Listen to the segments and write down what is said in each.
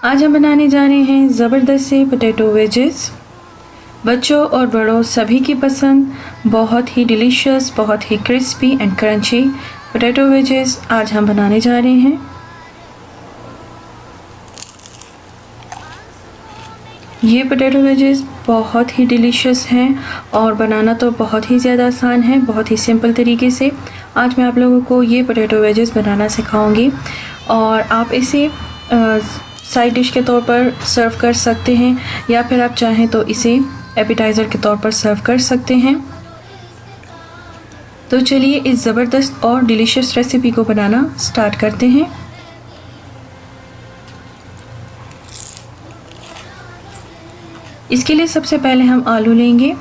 आज हम बनाने जा रहे हैं ज़बरदस्त से पोटैटो वेजेस। बच्चों और बड़ों सभी की पसंद, बहुत ही डिलीशियस, बहुत ही crispy and crunchy potato wedges आज हम बनाने जा रहे हैं। ये पोटैटो वेजेस बहुत ही डिलीशियस हैं और बनाना तो बहुत ही ज़्यादा आसान है, बहुत ही सिंपल तरीके से। आज मैं आप लोगों को ये पोटैटो वेजेस बनाना सिखाऊंगी और आप इसे साइड डिश के तौर पर सर्व कर सकते हैं या फिर आप चाहें तो इसे एपेटाइज़र के तौर पर सर्व कर सकते हैं। तो चलिए इस ज़बरदस्त और डिलीशियस रेसिपी को बनाना स्टार्ट करते हैं। इसके लिए सबसे पहले हम आलू लेंगे।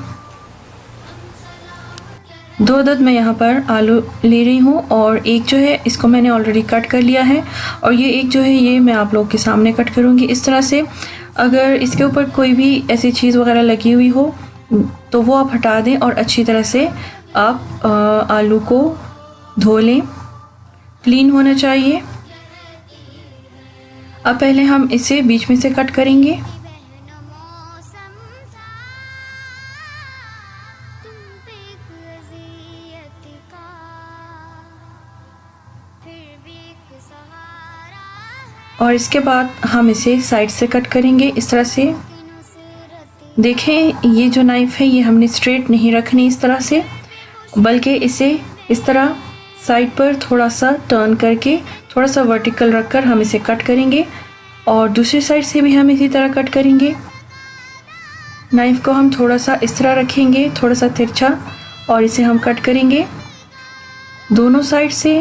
2 अदद मैं यहाँ पर आलू ले रही हूँ और एक जो है इसको मैंने ऑलरेडी कट कर लिया है और ये एक जो है ये मैं आप लोगों के सामने कट करूँगी इस तरह से। अगर इसके ऊपर कोई भी ऐसी चीज़ वगैरह लगी हुई हो तो वो आप हटा दें और अच्छी तरह से आप आलू को धो लें, क्लीन होना चाहिए। अब पहले हम इसे बीच में से कट करेंगे। और इसके बाद हम इसे साइड से कट करेंगे इस तरह से। देखें ये जो नाइफ़ है ये हमने स्ट्रेट नहीं रखनी इस तरह से, बल्कि इसे इस तरह साइड पर थोड़ा सा टर्न करके थोड़ा सा वर्टिकल रखकर हम इसे कट करेंगे और दूसरी साइड से भी हम इसी तरह कट करेंगे। नाइफ़ को हम थोड़ा सा इस तरह रखेंगे, थोड़ा सा तिरछा, और इसे हम कट करेंगे दोनों साइड से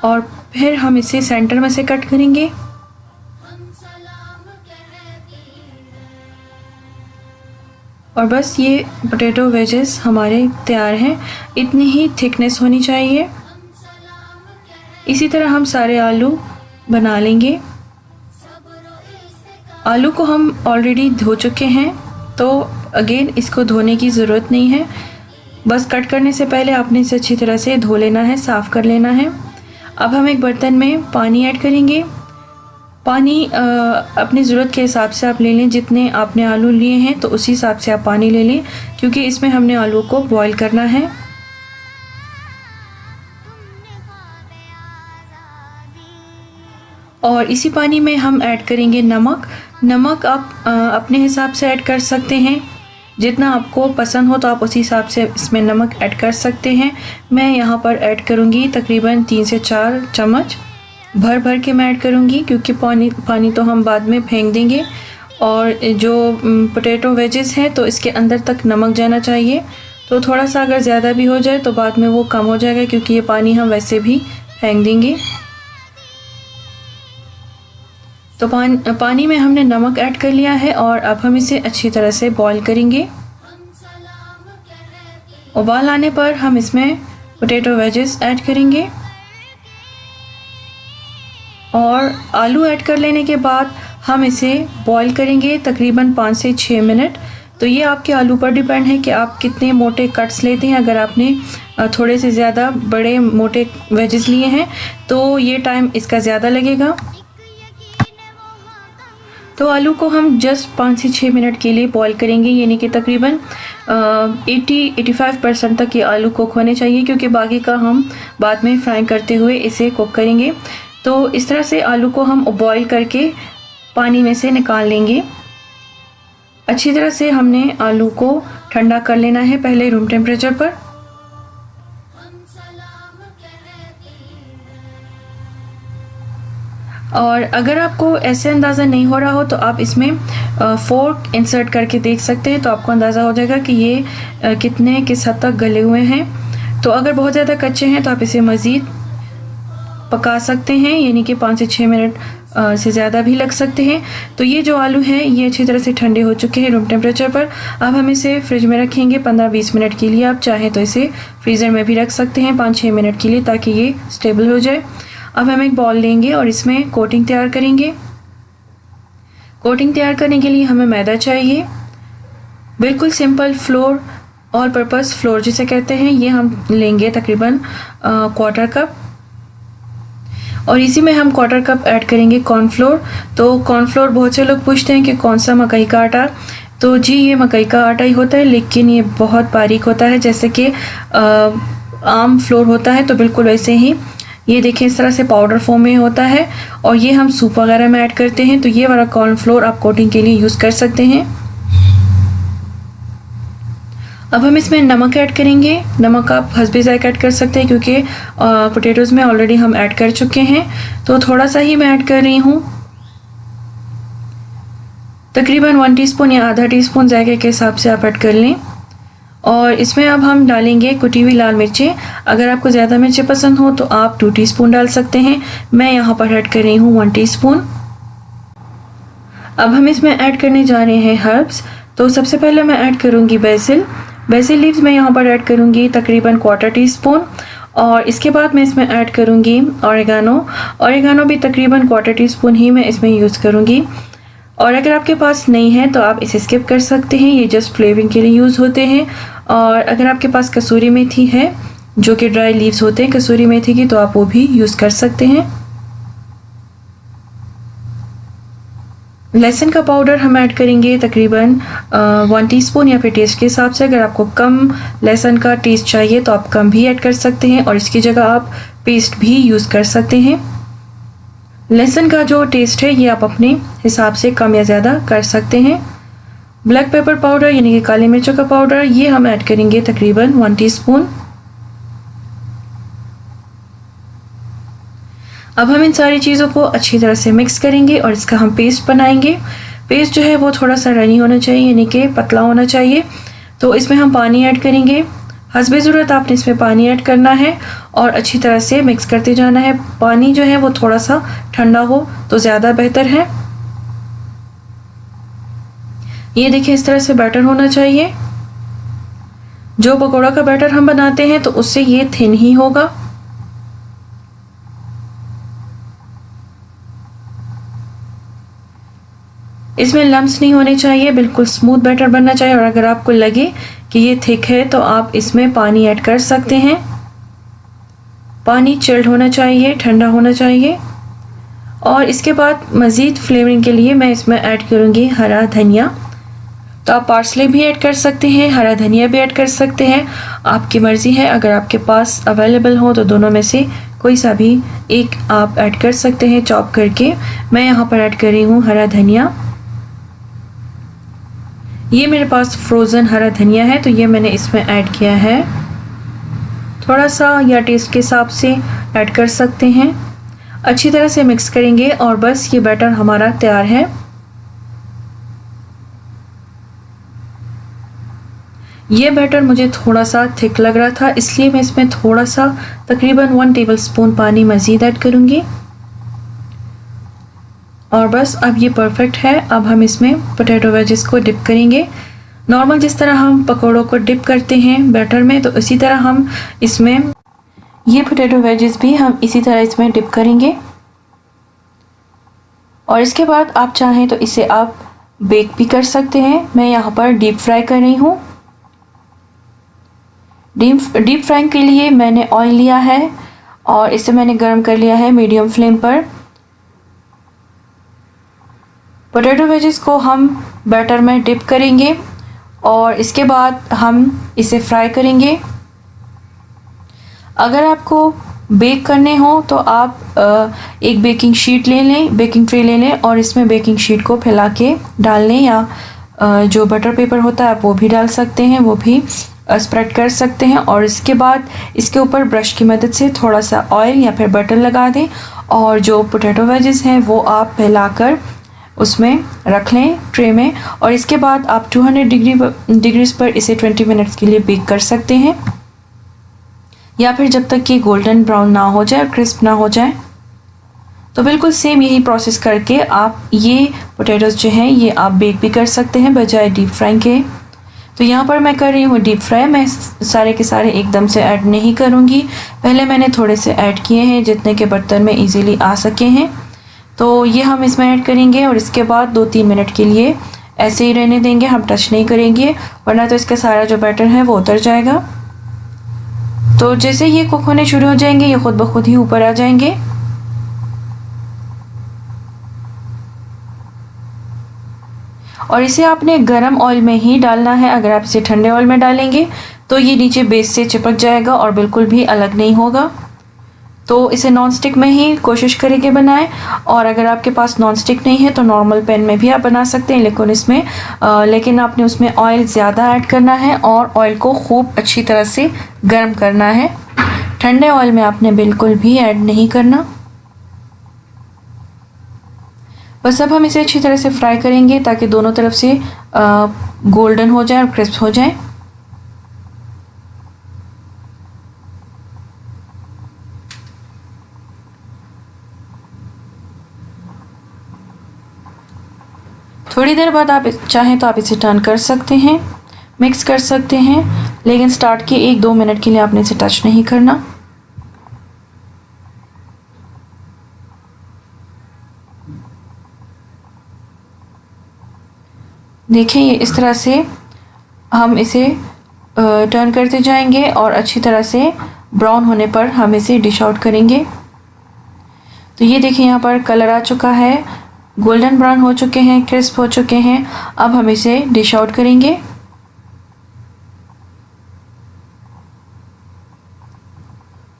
और फिर हम इसे सेंटर में से कट करेंगे। और बस ये पोटैटो वेजेस हमारे तैयार हैं। इतनी ही थिकनेस होनी चाहिए। इसी तरह हम सारे आलू बना लेंगे। आलू को हम ऑलरेडी धो चुके हैं तो अगेन इसको धोने की ज़रूरत नहीं है। बस कट करने से पहले आपने इसे अच्छी तरह से धो लेना है, साफ़ कर लेना है। अब हम एक बर्तन में पानी ऐड करेंगे। पानी अपनी ज़रूरत के हिसाब से आप ले लें, जितने आपने आलू लिए हैं तो उसी हिसाब से आप पानी ले लें, क्योंकि इसमें हमने आलू को बॉईल करना है। और इसी पानी में हम ऐड करेंगे नमक। नमक आप अपने हिसाब से ऐड कर सकते हैं, जितना आपको पसंद हो तो आप उसी हिसाब से इसमें नमक ऐड कर सकते हैं। मैं यहाँ पर ऐड करूँगी तकरीबन 3 से 4 चम्मच भर भर के मैं ऐड करूँगी, क्योंकि पानी तो हम बाद में फेंक देंगे। और जो पोटैटो वेजेस हैं तो इसके अंदर तक नमक जाना चाहिए, तो थोड़ा सा अगर ज़्यादा भी हो जाए तो बाद में वो कम हो जाएगा, क्योंकि ये पानी हम वैसे भी फेंक देंगे। तो पानी में हमने नमक ऐड कर लिया है और अब हम इसे अच्छी तरह से बॉईल करेंगे। उबाल आने पर हम इसमें पोटैटो वेजेस ऐड करेंगे और आलू ऐड कर लेने के बाद हम इसे बॉईल करेंगे तकरीबन 5 से 6 मिनट। तो ये आपके आलू पर डिपेंड है कि आप कितने मोटे कट्स लेते हैं। अगर आपने थोड़े से ज़्यादा बड़े मोटे वेजेस लिए हैं तो ये टाइम इसका ज़्यादा लगेगा। तो आलू को हम जस्ट 5 से 6 मिनट के लिए बॉईल करेंगे, यानी कि तकरीबन 80-85% तक ये आलू कुक होने चाहिए, क्योंकि बाकी का हम बाद में फ्राई करते हुए इसे कुक करेंगे। तो इस तरह से आलू को हम बॉईल करके पानी में से निकाल लेंगे। अच्छी तरह से हमने आलू को ठंडा कर लेना है पहले रूम टेम्परेचर पर। और अगर आपको ऐसे अंदाज़ा नहीं हो रहा हो तो आप इसमें फोर्क इंसर्ट करके देख सकते हैं, तो आपको अंदाज़ा हो जाएगा कि ये किस हद तक गले हुए हैं। तो अगर बहुत ज़्यादा कच्चे हैं तो आप इसे मज़ीद पका सकते हैं, यानी कि 5 से 6 मिनट से ज़्यादा भी लग सकते हैं। तो ये जो आलू हैं ये अच्छी तरह से ठंडे हो चुके हैं रूम टेम्परेचर पर। अब हम इसे फ्रिज में रखेंगे 15-20 मिनट के लिए। आप चाहें तो इसे फ्रीज़र में भी रख सकते हैं 5-6 मिनट के लिए, ताकि ये स्टेबल हो जाए। अब हम एक बॉल लेंगे और इसमें कोटिंग तैयार करेंगे। कोटिंग तैयार करने के लिए हमें मैदा चाहिए, बिल्कुल simple floor all purpose floor जिसे कहते हैं, ये हम लेंगे तकरीबन 1/4 कप। और इसी में हम 1/4 कप ऐड करेंगे कॉर्नफ्लोर। तो कॉर्नफ्लोर बहुत से लोग पूछते हैं कि कौन सा मकई का आटा, तो जी ये मकई का आटा ही होता है, लेकिन ये बहुत बारीक होता है, जैसे कि आम फ्लोर होता है, तो बिल्कुल वैसे ही ये देखें इस तरह से पाउडर फॉर्म में होता है। और ये हम सूप वगैरह में ऐड करते हैं, तो ये वाला कॉर्नफ्लोर आप कोटिंग के लिए यूज़ कर सकते हैं। अब हम इसमें नमक ऐड करेंगे। नमक आप हस्बे ज़ायक़ा ऐड कर सकते हैं, क्योंकि पोटैटोज़ में ऑलरेडी हम ऐड कर चुके हैं, तो थोड़ा सा ही मैं ऐड कर रही हूँ, तकरीबन 1 टीस्पून या आधा टीस्पून ज़ायक़े के हिसाब से आप ऐड कर लें। और इसमें अब हम डालेंगे कुटी हुई लाल मिर्चें। अगर आपको ज़्यादा मिर्चें पसंद हो तो आप 2 टीस्पून डाल सकते हैं। मैं यहाँ पर ऐड कर रही हूँ 1 टीस्पून। अब हम इसमें ऐड करने जा रहे हैं हर्ब्स। तो सबसे पहले मैं ऐड करूँगी बेसिल लीव्स, मैं यहाँ पर ऐड करूँगी तकरीबन 1/4 टीस्पून। और इसके बाद मैं इसमें ऐड करूँगी ऑरिगानो भी तकरीबन 1/4 टीस्पून ही मैं इसमें यूज़ करूँगी। और अगर आपके पास नहीं है तो आप इसे स्किप कर सकते हैं, ये जस्ट फ्लेवरिंग के लिए यूज़ होते हैं। और अगर आपके पास कसूरी मेथी है, जो कि ड्राई लीव्स होते हैं कसूरी मेथी की, तो आप वो भी यूज़ कर सकते हैं। लहसुन का पाउडर हम ऐड करेंगे तकरीबन 1 टीस्पून, या फिर टेस्ट के हिसाब से। अगर आपको कम लहसुन का टेस्ट चाहिए तो आप कम भी ऐड कर सकते हैं, और इसकी जगह आप पेस्ट भी यूज़ कर सकते हैं। लहसुन का जो टेस्ट है ये आप अपने हिसाब से कम या ज़्यादा कर सकते हैं। ब्लैक पेपर पाउडर यानी कि काली मिर्चों का पाउडर, ये हम ऐड करेंगे तकरीबन 1 टीस्पून। अब हम इन सारी चीज़ों को अच्छी तरह से मिक्स करेंगे और इसका हम पेस्ट बनाएंगे। पेस्ट जो है वो थोड़ा सा रनी होना चाहिए, यानी कि पतला होना चाहिए। तो इसमें हम पानी ऐड करेंगे, हस्बे ज़रूरत आपने इसमें पानी ऐड करना है और अच्छी तरह से मिक्स करते जाना है। पानी जो है वो थोड़ा सा ठंडा हो तो ज़्यादा बेहतर है। ये देखिए इस तरह से बैटर होना चाहिए। जो पकौड़ा का बैटर हम बनाते हैं तो उससे ये थिन ही होगा। इसमें लम्स नहीं होने चाहिए, बिल्कुल स्मूथ बैटर बनना चाहिए। और अगर आपको लगे कि ये थिक है तो आप इसमें पानी ऐड कर सकते हैं। पानी चिल्ड होना चाहिए, ठंडा होना चाहिए। और इसके बाद मज़ीद फ्लेवरिंग के लिए मैं इसमें ऐड करूँगी हरा धनिया। तो आप पार्सले भी ऐड कर सकते हैं, हरा धनिया भी ऐड कर सकते हैं, आपकी मर्ज़ी है। अगर आपके पास अवेलेबल हो तो दोनों में से कोई सा भी एक आप ऐड कर सकते हैं चॉप करके। मैं यहाँ पर ऐड कर रही हूँ हरा धनिया। ये मेरे पास फ्रोज़न हरा धनिया है तो ये मैंने इसमें ऐड किया है। थोड़ा सा या टेस्ट के हिसाब से ऐड कर सकते हैं। अच्छी तरह से मिक्स करेंगे और बस ये बैटर हमारा तैयार है। ये बैटर मुझे थोड़ा सा थिक लग रहा था, इसलिए मैं इसमें थोड़ा सा तकरीबन 1 टेबलस्पून पानी मज़ीद ऐड करूँगी। और बस अब ये परफेक्ट है। अब हम इसमें पोटैटो वेजेस को डिप करेंगे। नॉर्मल जिस तरह हम पकौड़ों को डिप करते हैं बैटर में, तो इसी तरह हम इसमें ये पोटैटो वेजेस भी हम इसी तरह इसमें डिप करेंगे। और इसके बाद आप चाहें तो इसे आप बेक भी कर सकते हैं। मैं यहाँ पर डीप फ्राई कर रही हूँ। डीप फ्राई के लिए मैंने ऑयल लिया है और इसे मैंने गर्म कर लिया है मीडियम फ्लेम पर। पोटैटो वेजेस को हम बैटर में डिप करेंगे और इसके बाद हम इसे फ्राई करेंगे। अगर आपको बेक करने हो तो आप एक बेकिंग शीट ले लें, बेकिंग ट्रे ले लें और इसमें बेकिंग शीट को फैला के डाल लें, या जो बटर पेपर होता है आप वो भी डाल सकते हैं, वो भी स्प्रेड कर सकते हैं। और इसके बाद इसके ऊपर ब्रश की मदद से थोड़ा सा ऑयल या फिर बटर लगा दें और जो पोटैटो वेजेस हैं वो आप फैलाकर उसमें रख लें ट्रे में। और इसके बाद आप 200 डिग्रीज पर इसे 20 मिनट्स के लिए बेक कर सकते हैं, या फिर जब तक कि गोल्डन ब्राउन ना हो जाए, क्रिस्प ना हो जाए। तो बिल्कुल सेम यही प्रोसेस करके आप ये पोटैटोज़ जो हैं ये आप बेक भी कर सकते हैं बजाय डीप फ्राई के। तो यहाँ पर मैं कर रही हूँ डीप फ्राई। मैं सारे के सारे एकदम से ऐड नहीं करूँगी, पहले मैंने थोड़े से ऐड किए हैं जितने के बर्तन में इजीली आ सके हैं। तो ये हम इसमें ऐड करेंगे और इसके बाद 2-3 मिनट के लिए ऐसे ही रहने देंगे, हम टच नहीं करेंगे, वरना तो इसका सारा जो बैटर है वो उतर जाएगा। तो जैसे ये कुक होने शुरू हो जाएंगे ये खुद ब खुद ही ऊपर आ जाएंगे। और इसे आपने गरम ऑयल में ही डालना है। अगर आप इसे ठंडे ऑयल में डालेंगे तो ये नीचे बेस से चिपक जाएगा और बिल्कुल भी अलग नहीं होगा। तो इसे नॉन स्टिक में ही कोशिश करें कि बनाएं। और अगर आपके पास नॉन स्टिक नहीं है तो नॉर्मल पैन में भी आप बना सकते हैं, लेकिन आपने उसमें ऑयल ज़्यादा ऐड करना है और ऑयल को खूब अच्छी तरह से गर्म करना है। ठंडे ऑयल में आपने बिल्कुल भी ऐड नहीं करना। बस अब हम इसे अच्छी तरह से फ्राई करेंगे ताकि दोनों तरफ से गोल्डन हो जाए और क्रिस्प हो जाए। थोड़ी देर बाद आप चाहें तो आप इसे टर्न कर सकते हैं, मिक्स कर सकते हैं, लेकिन स्टार्ट के 1-2 मिनट के लिए आपने इसे टच नहीं करना। देखें ये इस तरह से हम इसे टर्न करते जाएंगे और अच्छी तरह से ब्राउन होने पर हम इसे डिश आउट करेंगे। तो ये देखिए यहाँ पर कलर आ चुका है, गोल्डन ब्राउन हो चुके हैं, क्रिस्प हो चुके हैं। अब हम इसे डिश आउट करेंगे।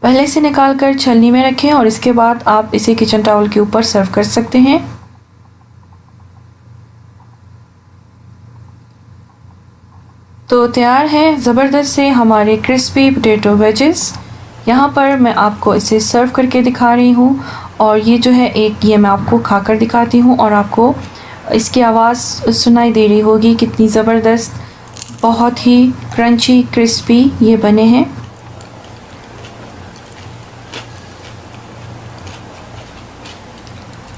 पहले से निकाल कर छलनी में रखें और इसके बाद आप इसे किचन टॉवल के ऊपर सर्व कर सकते हैं। तो तैयार है ज़बरदस्त से हमारे क्रिस्पी पोटैटो वेजेस। यहाँ पर मैं आपको इसे सर्व करके दिखा रही हूँ और ये जो है ये मैं आपको खाकर दिखाती हूँ और आपको इसकी आवाज़ सुनाई दे रही होगी कितनी ज़बरदस्त, बहुत ही क्रंची क्रिस्पी ये बने हैं।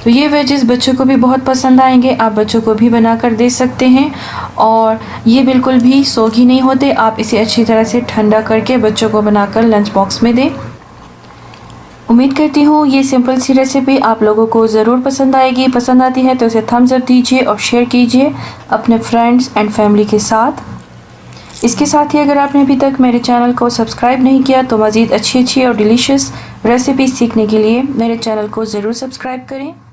तो ये वेजेस बच्चों को भी बहुत पसंद आएंगे, आप बच्चों को भी बनाकर दे सकते हैं और ये बिल्कुल भी सोगी नहीं होते। आप इसे अच्छी तरह से ठंडा करके बच्चों को बनाकर लंच बॉक्स में दें। उम्मीद करती हूँ ये सिंपल सी रेसिपी आप लोगों को ज़रूर पसंद आएगी। पसंद आती है तो इसे थम्स अप दीजिए और शेयर कीजिए अपने फ्रेंड्स एंड फैमिली के साथ। इसके साथ ही अगर आपने अभी तक मेरे चैनल को सब्सक्राइब नहीं किया तो मज़ीद अच्छी और डिलीशियस रेसिपी सीखने के लिए मेरे चैनल को ज़रूर सब्सक्राइब करें।